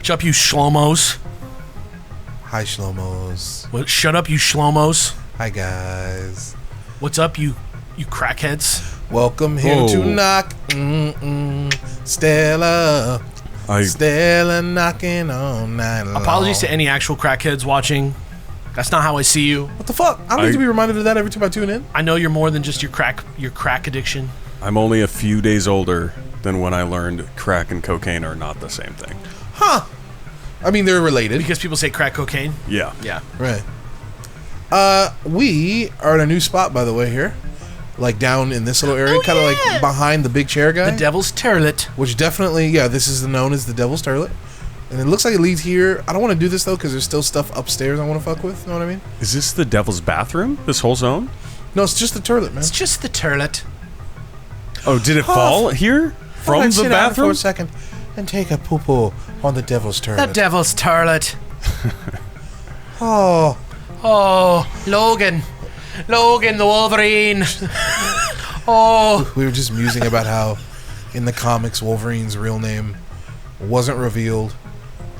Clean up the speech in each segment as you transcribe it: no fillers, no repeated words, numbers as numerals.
What's up, you shlomos? Hi, Shlomos. What? Shut up, you shlomos. Hi, guys. What's up, you crackheads? Welcome here to knock. Stella. Stella knocking all night long. Apologies to any actual crackheads watching. That's not how I see you. What the fuck? I don't need to be reminded of that every time I tune in. I know you're more than just your crack addiction. I'm only a few days older than when I learned crack and cocaine are not the same thing. Huh. I mean, they're related. Because people say crack cocaine? Yeah. Yeah. Right. We are at a new spot, by the way, here. Like down in this little area, kind of like behind the big chair guy. The Devil's Turlet. Which definitely, this is known as the Devil's Turlet. And it looks like it leads here. I don't want to do this, though, because there's still stuff upstairs I want to fuck with. You know what I mean? Is this the Devil's Bathroom? This whole zone? No, it's just the turlet, man. It's just the turlet. Oh, did it fall here? From the bathroom? For a second and take a poo-poo on the Devil's Turlet. The Devil's Turlet. Oh, Logan the Wolverine. Oh. We were just musing about how in the comics Wolverine's real name wasn't revealed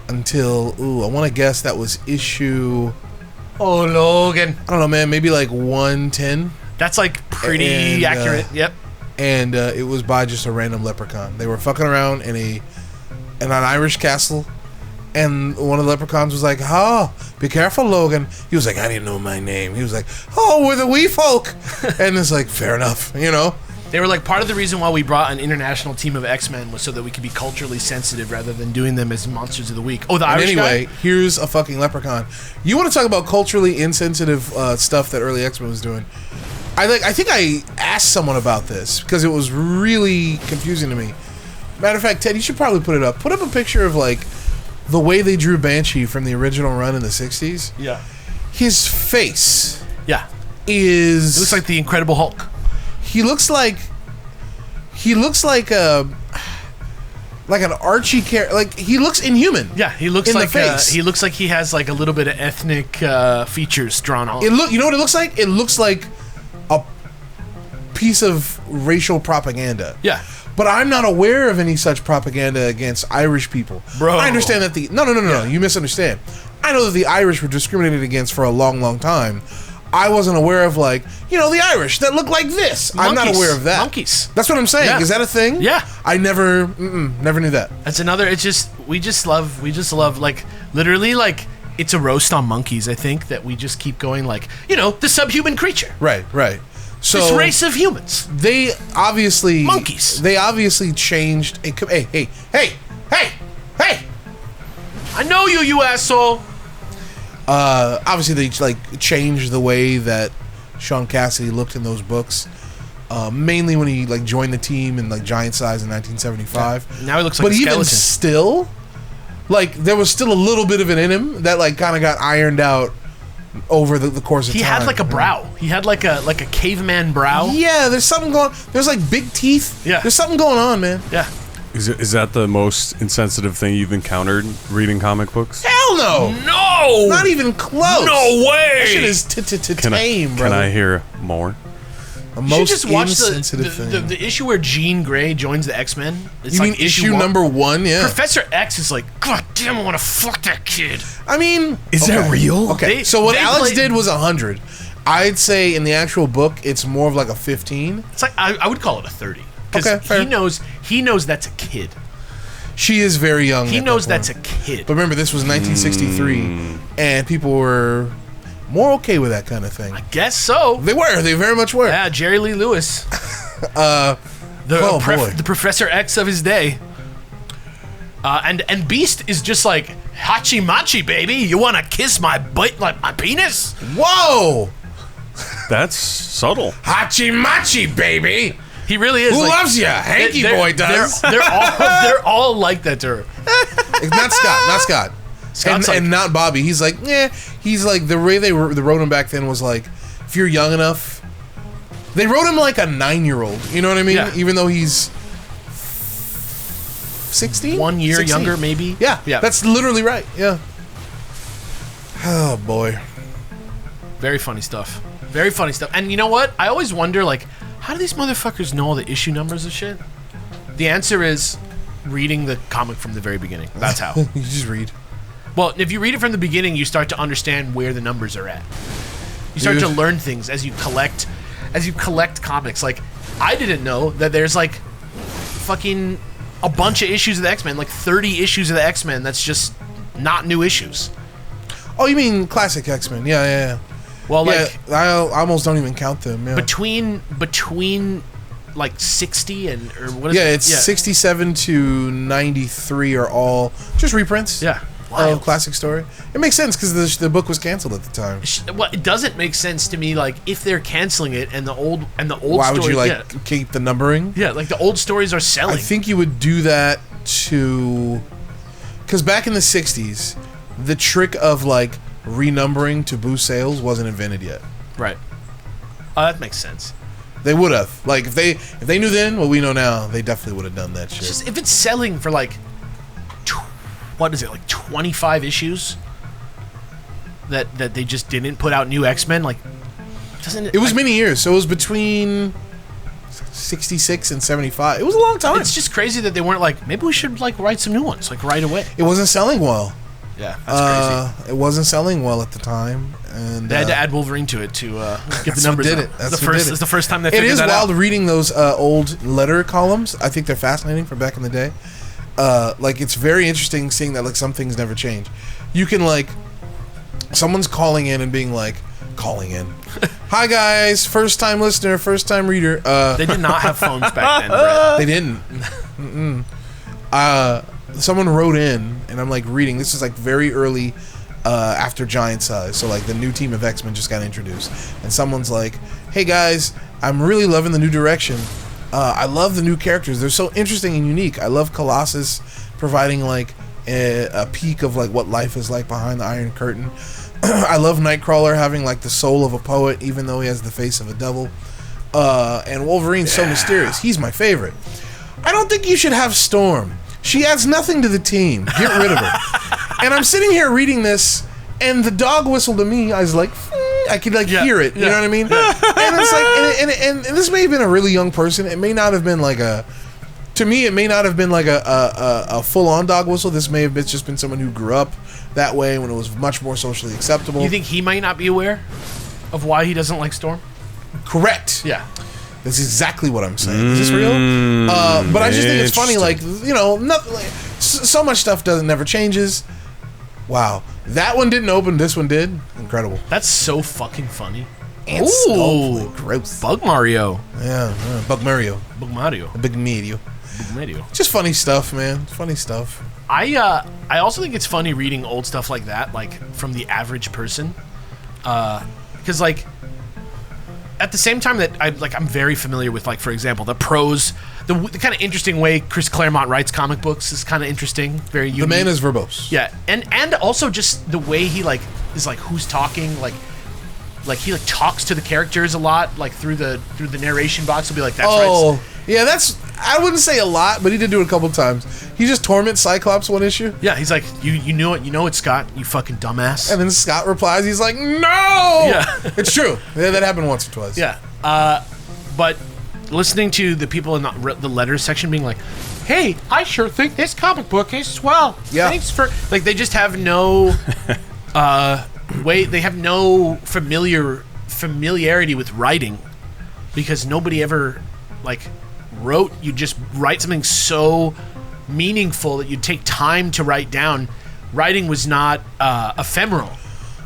until, I want to guess that was issue... Oh, Logan. I don't know, man, maybe like 110. That's like pretty accurate, yep. And it was by just a random leprechaun. They were fucking around in an Irish castle, and one of the leprechauns was like, "Oh, be careful, Logan." He was like, "I didn't know my name." He was like, "Oh, we're the wee folk." And it's like, fair enough, you know? They were like, part of the reason why we brought an international team of X-Men was so that we could be culturally sensitive rather than doing them as monsters of the week. Oh, the Irish guy? Here's a fucking leprechaun. You want to talk about culturally insensitive stuff that early X-Men was doing? I think I asked someone about this because it was really confusing to me. Matter of fact, Ted, you should probably put it up. Put up a picture of like the way they drew Banshee from the original run in the 60s. Yeah. His face. Yeah. It looks like the Incredible Hulk. He looks like an Archie character. Like he looks inhuman. Yeah, he looks in like the face. He looks like he has like a little bit of ethnic features drawn on. You know what it looks like? It looks like a piece of racial propaganda. Yeah. But I'm not aware of any such propaganda against Irish people. Bro. I understand that No, you misunderstand. I know that the Irish were discriminated against for a long, long time. I wasn't aware of, like, the Irish that look like this. Monkeys. I'm not aware of that. Monkeys. That's what I'm saying. Yeah. Is that a thing? Yeah. I never knew that. That's another, we just love, like, literally, like, it's a roast on monkeys, I think, that we just keep going, like, the subhuman creature. Right. So this race of humans. They obviously... Monkeys. They obviously changed... Hey! I know you asshole! Obviously they changed the way that Sean Cassidy looked in those books, mainly when he joined the team in giant size in 1975. Yeah. Now he looks like a skeleton. But even still, there was still a little bit of it in him that kind of got ironed out over the course of time. He had a brow. He had like a caveman brow. Yeah, there's something going. There's big teeth. Yeah, there's something going on, man. Yeah. Is that the most insensitive thing you've encountered reading comic books? Hell no! No! Not even close! No way! That shit is tame, brother. Can I hear more? The most insensitive thing. The issue where Jean Grey joins the X-Men. You mean issue number 1? Yeah. Professor X is like, God damn, I want to fuck that kid. I mean... Is that real? Okay, so what Alex did was 100. I'd say in the actual book, it's more of a 15. It's like, I would call it a 30. Okay, fair. He knows that's a kid. She is very young. He knows that's a kid. But remember, this was 1963, and people were more okay with that kind of thing. I guess so. They very much were. Yeah, Jerry Lee Lewis. The Professor X of his day. And Beast is just like, Hachi Machi, baby. You want to kiss my butt, like my penis? Whoa! That's subtle. Hachi Machi, baby. He really is. Who loves you? Hanky boy does. They're all like that to her. Not Scott. And not Bobby. He's like, He's like, the way they wrote him back then was like, if you're young enough. They wrote him like a 9-year-old. You know what I mean? Yeah. Even though he's 16? 1 year 16. younger, maybe. Yeah. That's literally right. Yeah. Oh boy. Very funny stuff. Very funny stuff. And you know what? I always wonder, how do these motherfuckers know all the issue numbers of shit? The answer is reading the comic from the very beginning. That's how. You just read. Well, if you read it from the beginning, you start to understand where the numbers are at. You start to learn things as you collect comics. Like, I didn't know that there's like fucking a bunch of issues of the X-Men, like 30 issues of the X-Men that's just not new issues. Oh, you mean classic X-Men? Yeah. Well, like I almost don't even count them. Yeah. between like 60 and or what is it? Yeah, it's 67 to 93 are all just reprints. Yeah. Of classic story. It makes sense because the book was canceled at the time. Well, it doesn't make sense to me. Like, if they're canceling it and the old why would stories, you keep the numbering? Yeah, like the old stories are selling. I think you would do that because back in the 60s, the trick of like renumbering to boost sales wasn't invented yet. Right. Oh, that makes sense. They would have. Like, if they knew then what we know now, they definitely would have done that shit. Just if it's selling for like, what is it, like 25 issues that they just didn't put out new X-Men, like, doesn't it? It was many years, so it was between 66 and 75. It was a long time. It's just crazy that they weren't like, maybe we should like write some new ones like right away. It wasn't selling well. Yeah, that's crazy. It wasn't selling well at the time, and they had to add Wolverine to it to get the numbers up. That's the first time they figured that out. It is wild reading those old letter columns. I think they're fascinating from back in the day. Like, it's very interesting seeing that like some things never change. You can like, someone's calling in and being like, hi guys, first time listener, first time reader. They did not have phones back then, Brett. They didn't. Someone wrote in, and I'm like reading. This is like very early after Giant Size, so like the new team of X-Men just got introduced, and someone's like, hey guys, I'm really loving the new direction. I love the new characters. They're so interesting and unique. I love Colossus providing like a peek of like what life is like behind the Iron Curtain. I love Nightcrawler having like the soul of a poet, even though he has the face of a devil. And Wolverine's so mysterious. He's my favorite. I don't think you should have Storm. She adds nothing to the team. Get rid of her. And I'm sitting here reading this, and the dog whistle to me, I was like, I could like hear it. You know what I mean? And it's like, and this may have been a really young person. It may not have been like to me, it may not have been like a full-on dog whistle. This may have just been someone who grew up that way when it was much more socially acceptable. You think he might not be aware of why he doesn't like Storm? Correct. Yeah. That's exactly what I'm saying. Is this real? But I just think it's funny, like, you know, so much stuff never changes. Wow. That one didn't open, this one did. Incredible. That's so fucking funny. And Ooh, gross. Bug Mario. Yeah, Bug Mario. Bug Mario. Big Mario. Bug Mario. Just funny stuff, man. Funny stuff. I also think it's funny reading old stuff like that, like, from the average person. Because, like, at the same time that I'm very familiar with, like, for example, the prose, the kind of interesting way Chris Claremont writes comic books is kind of interesting, very unique. The man is verbose. Yeah, and also just the way he like is like who's talking, like he like talks to the characters a lot, like through the narration box. He'll be like, "That's right." Oh, yeah, I wouldn't say a lot, but he did do it a couple times. He just torments Cyclops one issue. Yeah, he's like, you know it, Scott, you fucking dumbass. And then Scott replies, he's like, no! Yeah. It's true. Yeah, that happened once or twice. Yeah. But listening to the people in the letters section being like, hey, I sure think this comic book is swell. Yeah. Thanks for... Like, they just have no... they have no familiarity with writing because nobody ever, like... you just write something so meaningful that you take time to write down. Writing was not ephemeral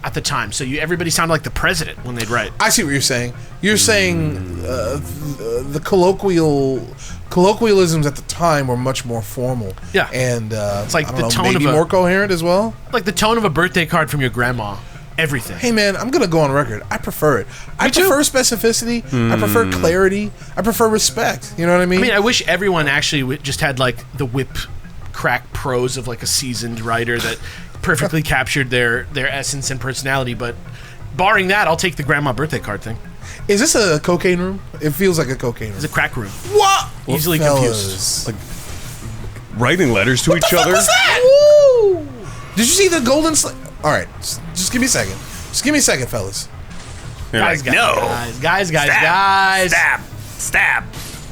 at the time, so everybody sounded like the president when they'd write. I see what you're saying. You're saying the colloquialisms at the time were much more formal. Yeah, and it's like the tone maybe more coherent as well. Like the tone of a birthday card from your grandma. Everything. Hey man, I'm gonna go on record. I prefer it. I prefer specificity. I prefer clarity. I prefer respect. You know what I mean? I mean, I wish everyone actually just had like the whip crack prose of like a seasoned writer that perfectly captured their essence and personality. But barring that, I'll take the grandma birthday card thing. Is this a cocaine room? It feels like a cocaine room. It's a crack room. What? Easily confused. Like writing letters to each other. What was that? Woo! Did you see the golden? All right, just give me a second. Just give me a second, fellas. Guys, guys. Stab.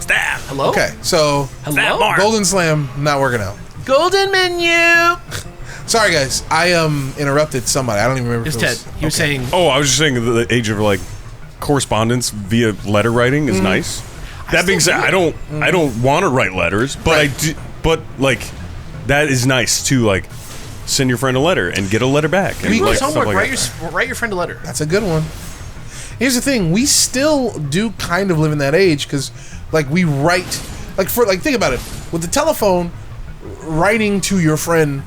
Stab. Hello? Okay, so Hello? Mark. Golden Slam not working out. Golden menu! Sorry, guys. I interrupted somebody. I don't even remember. It was if Ted. it was, He was saying... Oh, I was just saying the age of like correspondence via letter writing is nice. That being said, I don't want to write letters, but I do. But like, that is nice to like send your friend a letter and get a letter back. And Wrote like, homework. stuff like that. Write your friend a letter. That's a good one. Here's the thing: we still do kind of live in that age because, like, we write, think about it. With the telephone, writing to your friend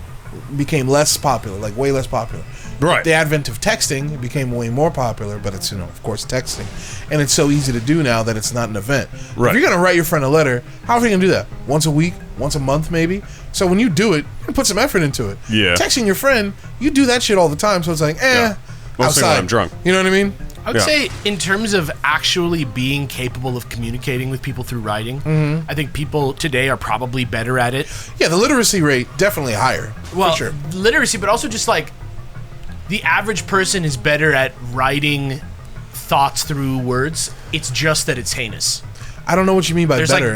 became less popular, like way less popular. Right. The advent of texting, it became way more popular, but it's, of course, texting. And it's so easy to do now that it's not an event. Right. If you're going to write your friend a letter, how are you going to do that? Once a week? Once a month, maybe? So when you do it, you put some effort into it. Yeah. Texting your friend, you do that shit all the time, so it's like, Yeah. Mostly outside. when I'm drunk. You know what I mean? I would say, in terms of actually being capable of communicating with people through writing, I think people today are probably better at it. Yeah, the literacy rate definitely higher. Well, for sure. literacy, but also just like the average person is better at writing thoughts through words. It's just that it's heinous. I don't know what you mean by There's better.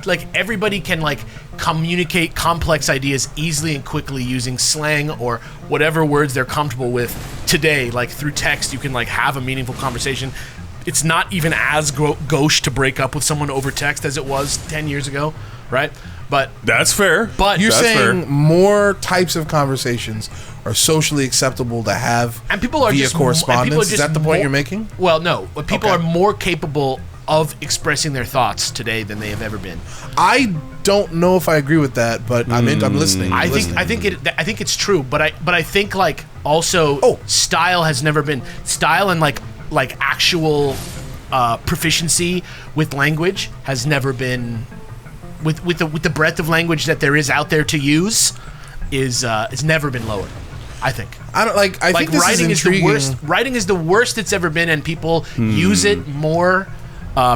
like everybody can like communicate complex ideas easily and quickly using slang or whatever words they're comfortable with today. Like through text, you can like have a meaningful conversation. It's not even as gauche to break up with someone over text as it was 10 years ago, right? But That's fair. But You're That's saying fair. more types of conversations are socially acceptable to have and people are via just correspondence. and people are Is just that the point more- you're making? Well, no, but people Okay. are more capable of expressing their thoughts today than they have ever been. I don't know if I agree with that, but I'm listening. I think it's true, but I think like also style has never been style and like actual proficiency with language has never been with the breadth of language that there is out there to use is never been lower. I think. I don't like. I think this writing is is the intriguing. worst. Writing is the worst it's ever been, and people use it more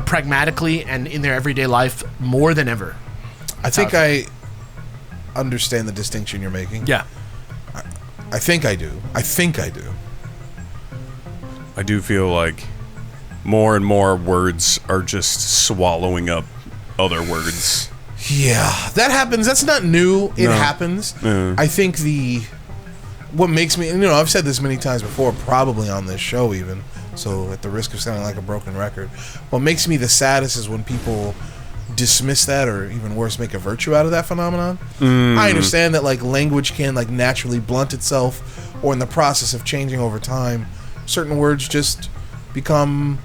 pragmatically and in their everyday life more than ever. I think I understand the distinction you're making. Yeah. I think I do. I do. I do feel like more and more words are just swallowing up other words. Yeah, that happens. That's not new. It No. happens. I think what makes me, I've said this many times before, probably on this show even, so at the risk of sounding like a broken record, what makes me the saddest is when people dismiss that, or even worse, make a virtue out of that phenomenon. I understand that like language can like naturally blunt itself, or in the process of changing over time, certain words just become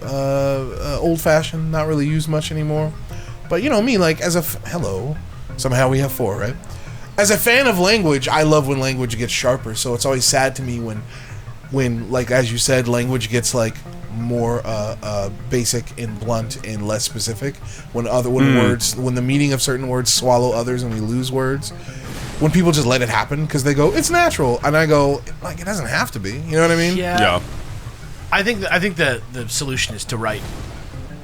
old-fashioned, not really used much anymore. But me, like as hello, somehow we have four, right? As a fan of language, I love when language gets sharper. So it's always sad to me when like as you said, language gets like more basic and blunt and less specific. When the meaning of certain words swallow others and we lose words. When people just let it happen because they go, it's natural, and I go, like it doesn't have to be. You know what I mean? Yeah. I think the solution is to write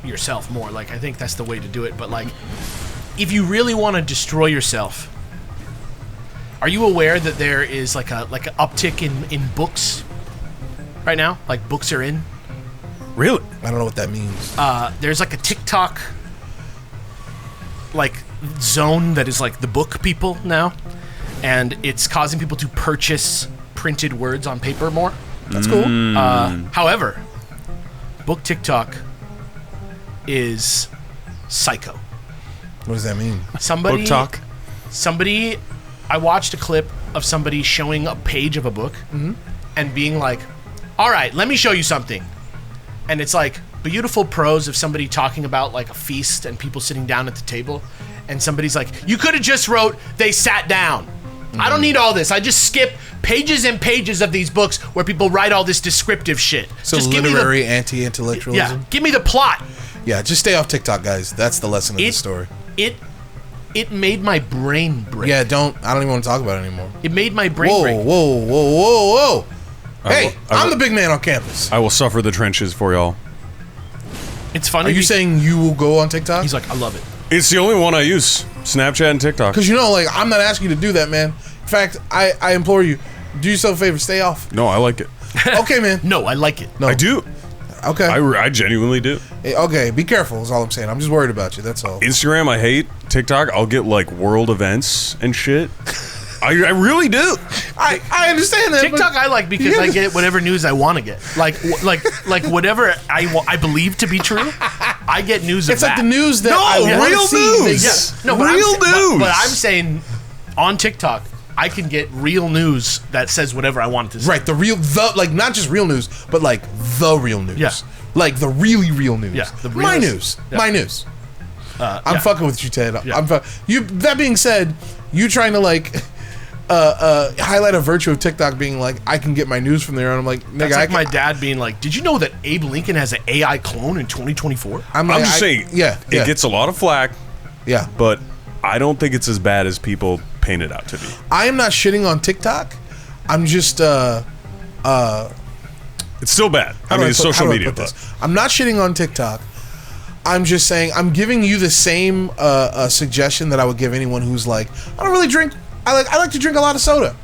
yourself more. Like I think that's the way to do it. But like, if you really want to destroy yourself, are you aware that there is like an uptick in books right now? Like books are in. Really? I don't know what that means. There's like a TikTok like zone that is like the book people now, and it's causing people to purchase printed words on paper more. That's cool. However, book TikTok is psycho. What does that mean? BookTok? Somebody, I watched a clip of somebody showing a page of a book and being like, all right, let me show you something. And it's like beautiful prose of somebody talking about like a feast and people sitting down at the table. And somebody's like, you could have just wrote, they sat down. I don't need all this. I just skip pages and pages of these books where people write all this descriptive shit. So just literary anti-intellectualism? Yeah, give me the plot. Yeah, just stay off TikTok, guys. That's the lesson of the story. It made my brain break. Yeah, I don't even want to talk about it anymore. It made my brain break. Whoa. Hey, I I'm will- the big man on campus. I will suffer the trenches for y'all. It's funny. Are you saying you will go on TikTok? He's like, I love it. It's the only one I use. Snapchat and TikTok. Because like, I'm not asking you to do that, man. In fact, I implore you, do yourself a favor, stay off. No, I like it. Okay, man. No, I like it. No. I do. Okay. I genuinely do. Okay, be careful is all I'm saying. I'm just worried about you, that's all. Instagram, I hate. TikTok, I'll get like world events and shit. I really do. I understand that. TikTok I like because I get whatever news I want to get. Like whatever I believe to be true, I get news of It's that. like the news that I real want to see. news. Yeah. No, but Real news. But I'm saying on TikTok, I can get real news that says whatever I want it to say. Right, like not just real news, but like the real news. Yeah. Like the really real news. Yeah, the my realest- news. yeah. My news. I'm fucking with you, Ted. Yeah. That being said, you trying to like highlight a virtue of TikTok being like, I can get my news from there, and I'm like, nigga, That's like my dad being like, "Did you know that Abe Lincoln has an AI clone in 2024?" I'm just saying, it gets a lot of flack, yeah, but I don't think it's as bad as people paint it out to be. I am not shitting on TikTok. I'm just It's still bad. I mean, it's social media. But I'm not shitting on TikTok. I'm just saying I'm giving you the same suggestion that I would give anyone who's like, I don't really drink. I like to drink a lot of soda,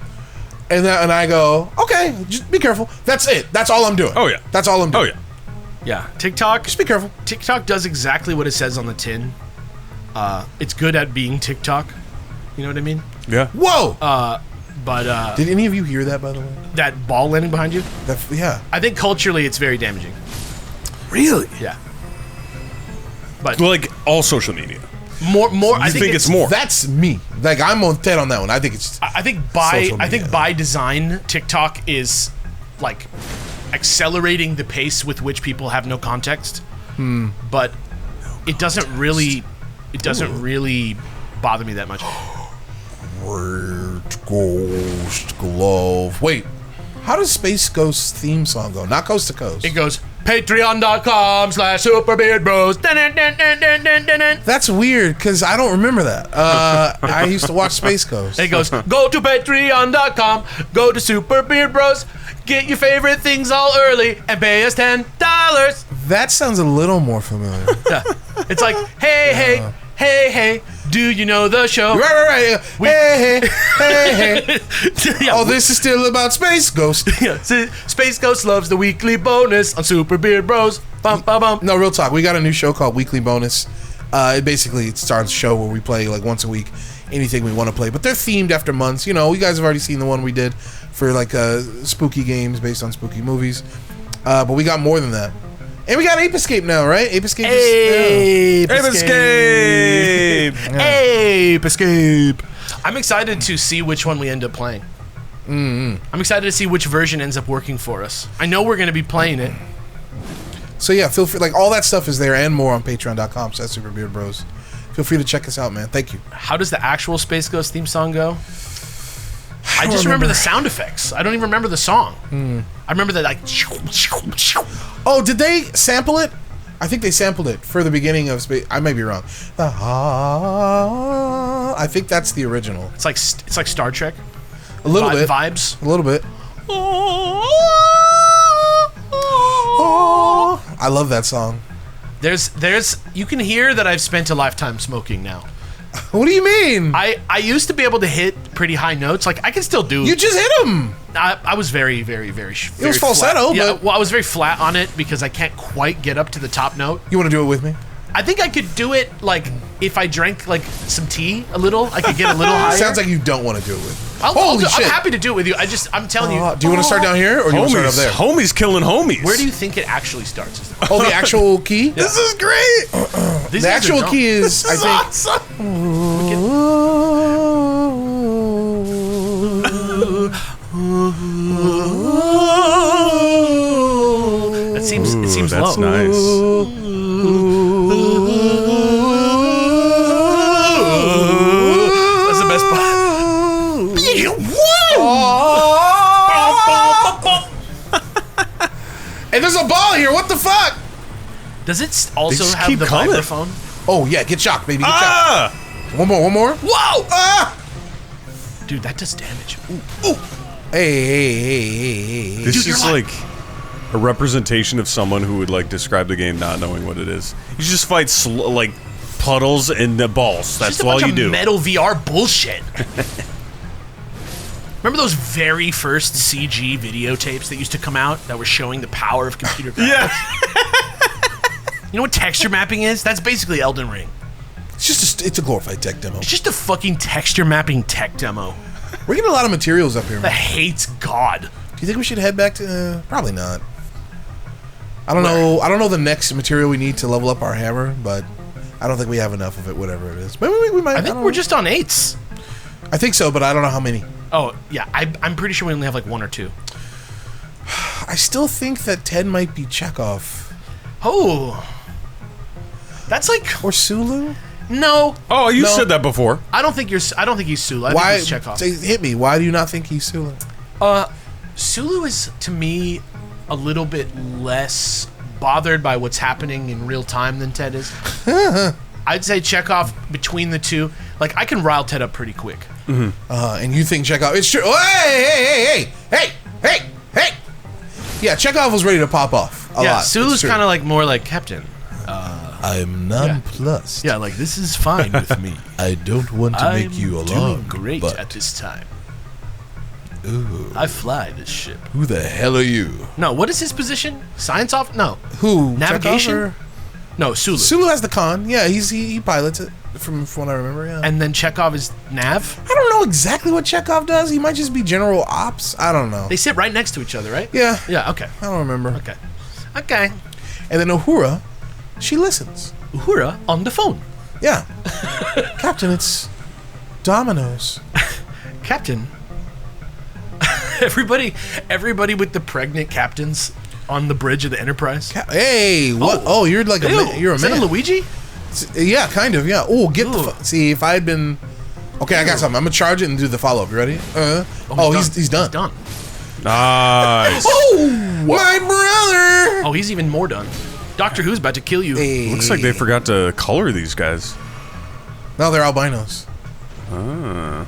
and I go, okay, just be careful. That's it. That's all I'm doing. Oh yeah. That's all I'm doing. Oh yeah. Yeah, TikTok. Just be careful. TikTok does exactly what it says on the tin. It's good at being TikTok. You know what I mean? Yeah. Whoa. But Did any of you hear that, by the way? that ball landing behind you, Yeah. I think culturally it's very damaging. Really? Yeah. But Like all social media. more. I You think it's more. That's me. Like I'm on Ted on that one. I think it's. I think Social media. by design, TikTok is like accelerating the pace with which people have no context. But it doesn't really bother me that much. Red Ghost Glove. Wait, how does Space Ghost theme song go? Not Coast to Coast. It goes patreon.com/superbeardbros. That's weird because I don't remember that. I used to watch Space Ghost. It goes, go to patreon.com, go to Super Beard Bros, get your favorite things all early, and pay us $10. That sounds a little more familiar. Yeah. It's like, hey, do you know the show? Right. Hey. Yeah, Oh, this is still about Space Ghost. yeah. Space Ghost loves the weekly bonus on Super Beard Bros. Bum, bum, bum. No, real talk. We got a new show called Weekly Bonus. It starts a show where we play like once a week anything we want to play, but they're themed after months. You know, you guys have already seen the one we did for like spooky games based on spooky movies, but we got more than that. And we got Ape Escape now, right? Ape Escape. Ape Escape! Ape Escape! I'm excited to see which one we end up playing. I'm excited to see which version ends up working for us. I know we're going to be playing it. So yeah, feel free. Like all that stuff is there and more on Patreon.com. So that's Super Beard Bros. Feel free to check us out, man. Thank you. How does the actual Space Ghost theme song go? I just remember the sound effects. I don't even remember the song. I remember that like. Oh, did they sample it? I think they sampled it for the beginning of Space. I may be wrong. I think that's the original. It's like Star Trek. A little bit. Vibes. A little bit. I love that song. There's you can hear that I've spent a lifetime smoking now. What do you mean? I used to be able to hit pretty high notes. Like I can still do. You just hit them. I was very, very, very. It was falsetto, flat. Yeah, but well, I was very flat on it because I can't quite get up to the top note. You want to do it with me? I think I could do it like if I drank like some tea a little. I could get a little higher. Sounds like you don't want to do it with me. I'm happy to do it with you. I'm telling you. Do you want to start down here or do you want to start up there? Homies killing homies. Where do you think it actually starts? Oh, the actual key? This is great. The actual key is, I think. It seems that's low. nice. That's the best part. And there's a ball here. What the fuck? Does it also just have keep the coming. vibraphone? Oh yeah, get shocked, baby. Get shocked. One more. Whoa! Ah! Dude, that does damage. Hey. This Dude, is you're like a representation of someone who would like describe the game not knowing what it is. You just fight like puddles and the balls. That's Just a all bunch you of do. Metal VR bullshit. Remember those very first CG videotapes that used to come out that were showing the power of computer graphics? Yeah. You know what texture mapping is? That's basically Elden Ring. It's a glorified tech demo. It's just a fucking texture mapping tech demo We're getting a lot of materials up here, that man. hates God. Do you think we should head back to? Probably not. I don't know. I don't know the next material we need to level up our hammer, but I don't think we have enough of it. Whatever it is, maybe we might. I think we're just on 8s. I think so, but I don't know how many. Oh yeah, I'm pretty sure we only have like 1 or 2. I still think that 10 might be Chekhov Oh, that's like or Sulu. no. Oh, you No. said that before. I don't think he's Sulu. I Why? think he's Chekhov. Hit me. Why do you not think he's Sulu? Sulu is to me a little bit less bothered by what's happening in real time than Ted is. I'd say Chekhov between the two. Like I can rile Ted up pretty quick. And you think Chekhov? It's true. Oh, hey! Yeah, Chekhov was ready to pop off a lot. Sulu's kind of like more like Captain. I'm nonplussed. Yeah, like this is fine with me. I don't want to make you I'm alarmed. doing great but at this time. Ooh, I fly this ship. who the hell are you? No, what is his position? Science off? No. Who? Navigation? Chekhov or- No, Sulu. Sulu has the con. Yeah, he pilots it from what I remember. Yeah. And then Chekhov is Nav. I don't know exactly what Chekhov does. He might just be general ops. I don't know. They sit right next to each other, right? Yeah. Yeah, okay. I don't remember. Okay. And then Uhura, she listens. Uhura on the phone. Yeah. Captain, it's Domino's. Captain. Everybody with the pregnant captains on the bridge of the Enterprise. Hey, what? Oh, you're like you're a is man. that a Luigi? Yeah, kind of. Yeah. Oh, get Ooh. the. See, if I had been. Okay, I got something. I'm gonna charge it and do the follow up. You ready? He's done. He's done. Nice. Oh, my brother. Oh, he's even more done. Doctor Who's about to kill you. Hey. Looks like they forgot to color these guys. No, they're albinos. Ah.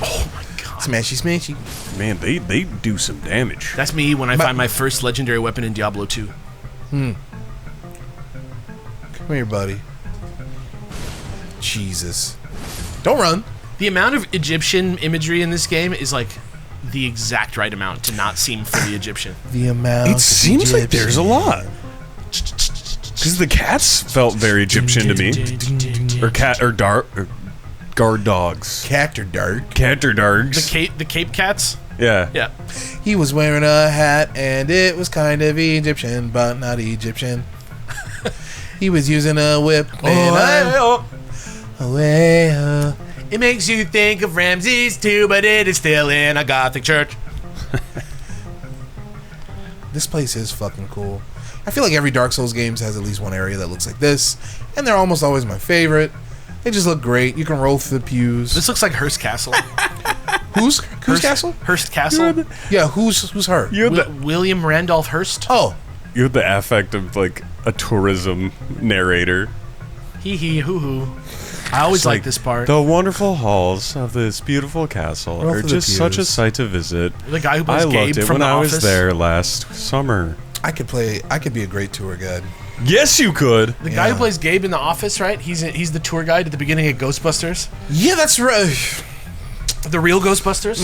Oh my god. Smashy. Man, they do some damage. That's me when I find my first legendary weapon in Diablo 2. Come here, buddy. Jesus. Don't run. The amount of Egyptian imagery in this game is like the exact right amount to not seem fully Egyptian. The amount. It seems like there's a lot. Because the cats felt very Egyptian to me. Or guard dogs. Cat or dark. Cat or dogs. The Cape Cats? Yeah. Yeah. He was wearing a hat and it was kind of Egyptian, but not Egyptian. He was using a whip. It makes you think of Ramses too, but it is still in a Gothic church. This place is fucking cool. I feel like every Dark Souls game has at least one area that looks like this, and they're almost always my favorite. They just look great. You can roll through the pews. This looks like Hearst Castle. Who's castle? Hearst Castle. Yeah, who's her? William Randolph Hearst. Oh, You have the affect of like a tourism narrator. Hee hee hoo hoo. I always It's like this part. The wonderful halls of this beautiful castle Roll are through the just such a pews. sight to visit. The guy who plays I Gabe loved it from when The I Office. was there last summer. I could be a great tour guide. Yes, you could. The guy who Yeah. plays Gabe in The Office, right? He's the tour guide at the beginning of Ghostbusters. Yeah, that's right. The real Ghostbusters?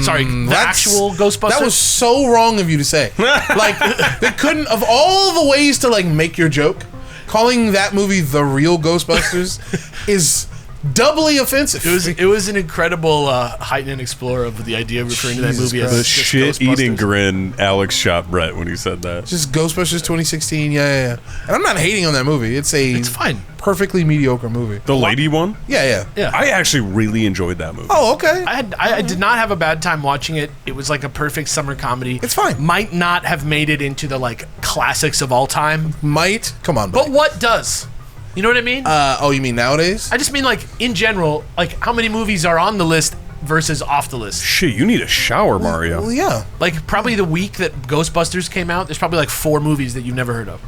Sorry, the That's- actual Ghostbusters? That was so wrong of you to say. Like, they couldn't, of all the ways to like make your joke, calling that movie The Real Ghostbusters is doubly offensive. It was an incredible heighten and explore of the idea of referring to that Jesus movie Christ. The as just shit-eating Ghostbusters. grin Alex shot Brett when he said that. Just Ghostbusters 2016, yeah. And I'm not hating on that movie. It's fine. perfectly mediocre movie. The lady one? Yeah. Yeah. I actually really enjoyed that movie. Oh, okay. I did not have a bad time watching it. It was like a perfect summer comedy. It's fine. Might not have made it into the like classics of all time, Might. Come on, but buddy. what does? You know what I mean? Oh, you mean nowadays? I just mean like in general, like how many movies are on the list versus off the list? Shit, you need a shower, Mario. Well, yeah. Like probably the week that Ghostbusters came out, there's probably like 4 movies that you've never heard of.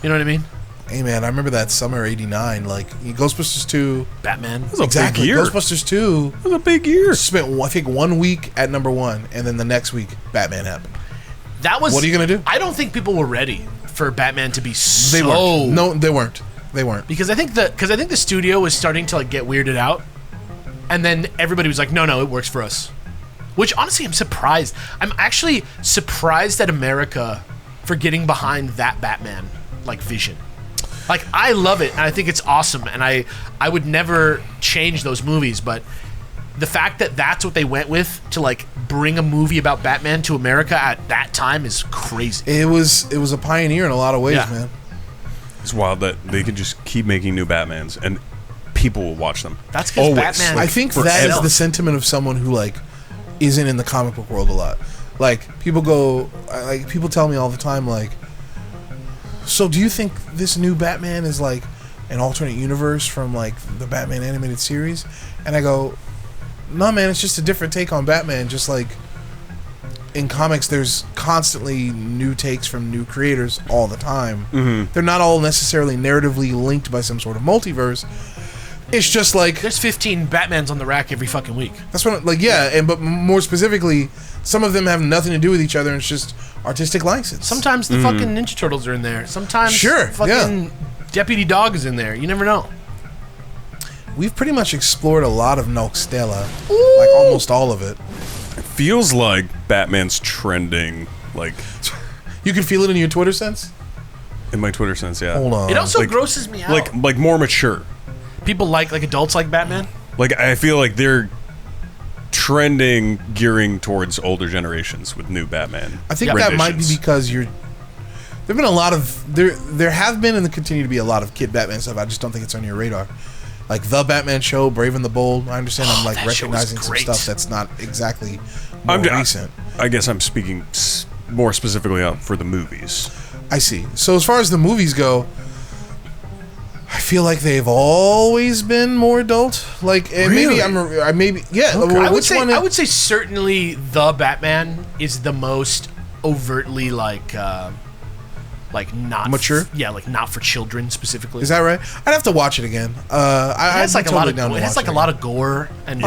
You know what I mean? Hey, man, I remember that summer '89. Like Ghostbusters 2. Batman. That was a Exactly. big year. Ghostbusters 2 That was a big year. spent, I think, 1 week at number 1, and then the next week, Batman happened. That was. What are you gonna do? I don't think people were ready for Batman to be so. They weren't. No, they weren't. They weren't. Because I think the studio was starting to like get weirded out, and then everybody was like, no, it works for us. Which honestly, I'm surprised. I'm actually surprised at America for getting behind that Batman like vision. Like, I love it, and I think it's awesome, and I would never change those movies, but the fact that that's what they went with to like bring a movie about Batman to America at that time is crazy. It was a pioneer in a lot of ways, man. It's wild that they could just keep making new Batmans and people will watch them. That's because Batman. I think that is the sentiment of someone who like isn't in the comic book world a lot. Like people tell me all the time, like, so do you think this new Batman is like an alternate universe from like the Batman animated series? And I go, no, man, it's just a different take on Batman. Just like in comics, there's constantly new takes from new creators all the time. Mm-hmm. They're not all necessarily narratively linked by some sort of multiverse. It's just like there's 15 Batmans on the rack every fucking week. That's what, like, but more specifically, some of them have nothing to do with each other, and it's just artistic license. Sometimes the fucking Ninja Turtles are in there. Sometimes fucking Deputy Dog is in there. You never know. We've pretty much explored a lot of Noxtella, like almost all of it. It feels like Batman's trending, like you can feel it in your Twitter sense. In my Twitter sense, yeah. Hold on. It also grosses me out. Like more mature. People like adults like Batman. Like I feel like they're trending, gearing towards older generations with new Batman. I think that might be because there've been a lot of there have been and there continue to be a lot of kid Batman stuff. I just don't think it's on your radar. Like the Batman show, Brave and the Bold. I understand I'm like recognizing some stuff that's not exactly more recent. I guess I'm speaking more specifically out for the movies. I see. So as far as the movies go, I feel like they've always been more adult. Like really? maybe yeah. Okay. Well, I would say certainly the Batman is the most overtly like not mature. Like not for children specifically. Is that right? I'd have to watch it again. It has like a lot of gore and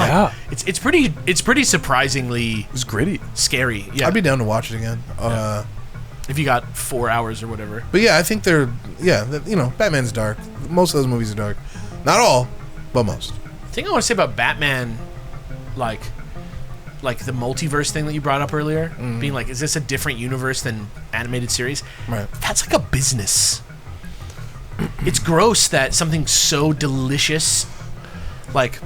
it's pretty surprisingly it's gritty, scary. Yeah, I'd be down to watch it again. If you got 4 hours or whatever. But yeah, I think Batman's dark. Most of those movies are dark. Not all, but most. The thing I want to say about Batman, like the multiverse thing that you brought up earlier, being like, is this a different universe than animated series? Right. That's like a business. It's gross that something so delicious, like,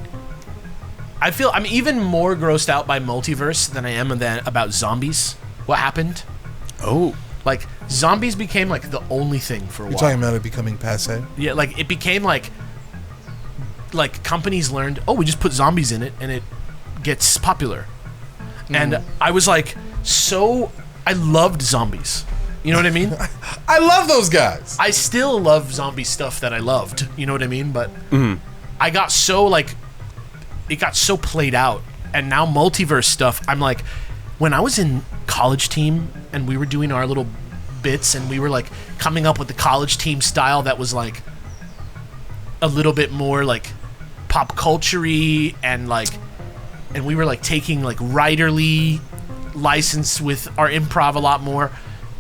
I feel I'm even more grossed out by multiverse than I am about zombies. What happened? Oh. Like, zombies became, like, the only thing for a while. You're talking about it becoming passe? Yeah, like, it became, like, companies learned, we just put zombies in it, and it gets popular. And I was, like, I loved zombies. You know what I mean? I love those guys! I still love zombie stuff that I loved. You know what I mean? But I got so, like, it got so played out. And now multiverse stuff, I'm like, when I was in college team and we were doing our little bits and we were like coming up with the college team style that was like a little bit more like pop culture-y and we were like taking like writerly license with our improv a lot more.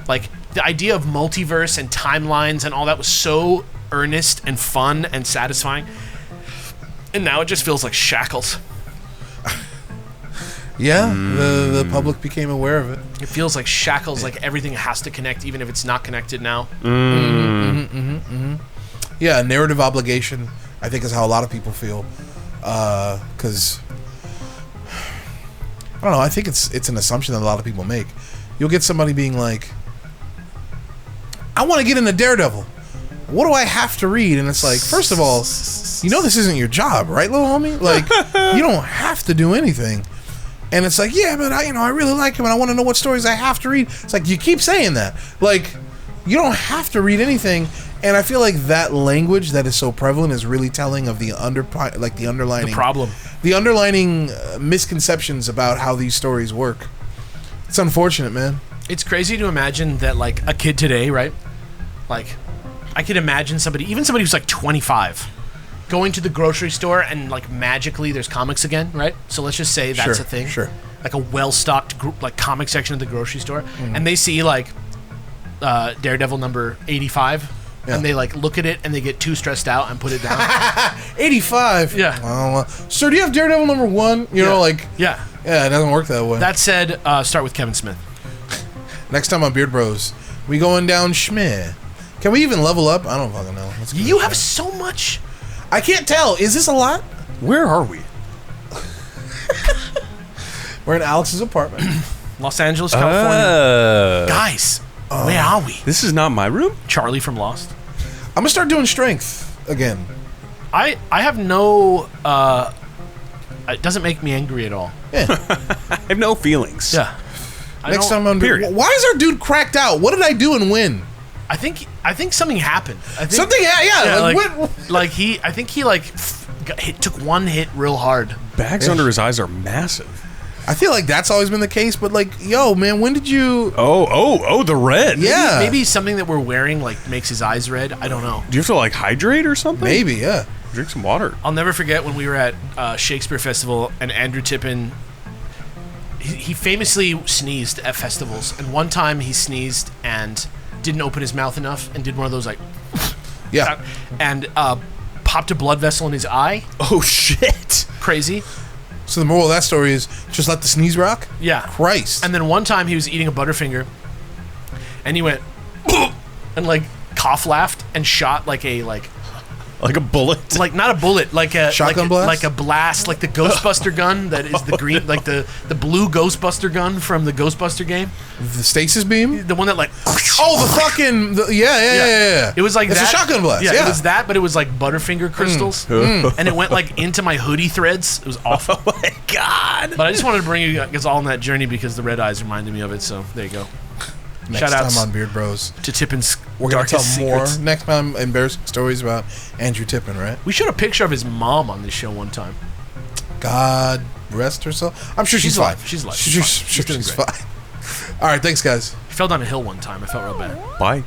Like the idea of multiverse and timelines and all that was so earnest and fun and satisfying. And now it just feels like shackles. Yeah, the public became aware of it. It feels like shackles, like everything has to connect, even if it's not connected now. Yeah, narrative obligation, I think, is how a lot of people feel. Because, I don't know, I think it's an assumption that a lot of people make. You'll get somebody being like, I want to get into Daredevil. What do I have to read? And it's like, first of all, you know this isn't your job, right, little homie? Like, you don't have to do anything. And it's like, yeah, but I really like him and I want to know what stories I have to read. It's like, you keep saying that. Like, you don't have to read anything. And I feel like that language that is so prevalent is really telling of the underlining... The problem. The underlining misconceptions about how these stories work. It's unfortunate, man. It's crazy to imagine that, like, a kid today, right? Like, I could imagine somebody who's like 25... going to the grocery store and like magically there's comics again, right? So let's just say that's a thing. Sure. Like a well-stocked group, like comic section of the grocery store, and they see like Daredevil number 85, and they like look at it and they get too stressed out and put it down. 85. Yeah. Sir, do you have Daredevil number 1? You know, like. Yeah. Yeah, it doesn't work that way. That said, start with Kevin Smith. Next time on Beard Bros, we going down schmeh. Can we even level up? I don't fucking know. You have so much. I can't tell. Is this a lot? Where are we? We're in Alex's apartment. Los Angeles, California. Uh, Guys, where are we? This is not my room? Charlie from Lost. I'm gonna start doing strength again. I have no... it doesn't make me angry at all. Yeah. I have no feelings. Yeah. Next time on period. Why is our dude cracked out? What did I do and win? I think something happened. I think, Something, I think he took one hit real hard. Bags under his eyes are massive. I feel like that's always been the case, but like, yo, man, when did you? Oh, the red. Yeah, Maybe something that we're wearing like makes his eyes red. I don't know. Do you have to like hydrate or something? Maybe, yeah. Drink some water. I'll never forget when we were at Shakespeare Festival and Andrew Tippin. He famously sneezed at festivals, and one time he sneezed and didn't open his mouth enough and did one of those like, Yeah. and popped a blood vessel in his eye. Oh shit! Crazy. So the moral of that story is just let the sneeze rock. Yeah. Christ. And then one time he was eating a Butterfinger, and he went and like cough laughed and shot like a bullet. like not a bullet, like a Shotgun blast? like a blast, like the Ghostbuster gun that is the green, like the blue Ghostbuster gun from the Ghostbuster game, The stasis beam. the one that like Oh, the fucking yeah. It was like it's that. a shotgun blast. Yeah, Yeah, it was that, but it was like Butterfinger crystals, and it went like into my hoodie threads. It was awful. Oh my god! But I just wanted to bring you guys all on that journey because the red eyes reminded me of it. So there you go. Next Shout outs time on Beard Bros, to Tippin's we're gonna tell darkest more. secrets. Next time, embarrassing stories about Andrew Tippin, right? We showed a picture of his mom on this show one time. God rest her soul. I'm sure she's fine. alive. She's alive. She's She's fine. doing She's great. fine. All right, thanks, guys. He fell down a hill one time. I felt real bad. Bye.